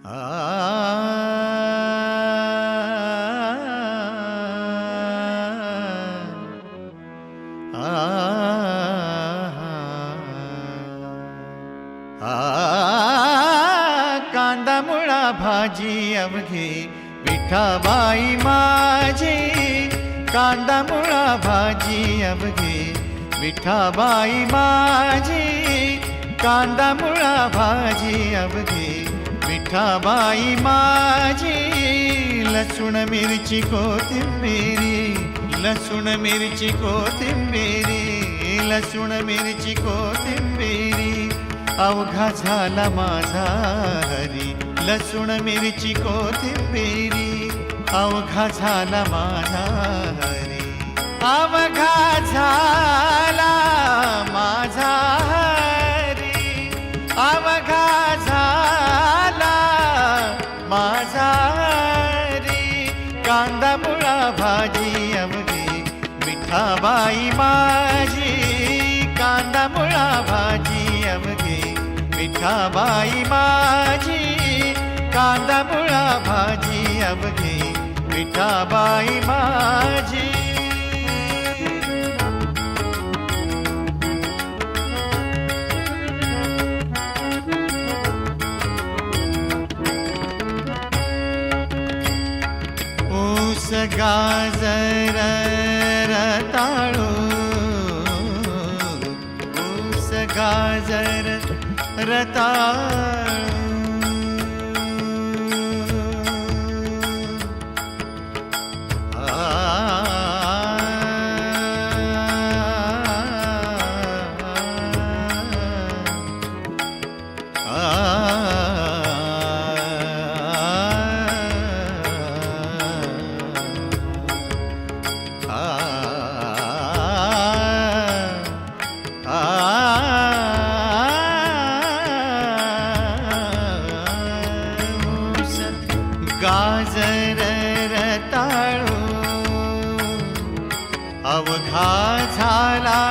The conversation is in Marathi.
कांदा मुळा भाजी अवघी विठाबाई माझी, कांदा मुळा भाजी अवघी विठाबाई माझी, कांदा मुळा भाजी अवघी विठाबाई माझी. लसूण मिरची कोथिंबिरी, लसूण मिरची कोथिंबिरी, लसूण मिरची कोथिंबिरी अवघा झाला माझा हरी. लसूण मिरची कोथिंबिरी अवघा झाला माझा हरी. अवघा झाला माझा हरी, अवघा झाला माझा हरी. कांदा मुळा भाजी अवघी विठाबाई माझी, कांदा मुळा भाजी अवघी विठाबाई माझी, कांदा मुळा भाजी अवघी विठाबाई माझी. ऊस गाजर रताळू, ऊस गाजर रताळू गाजर रताळू अवघा झाला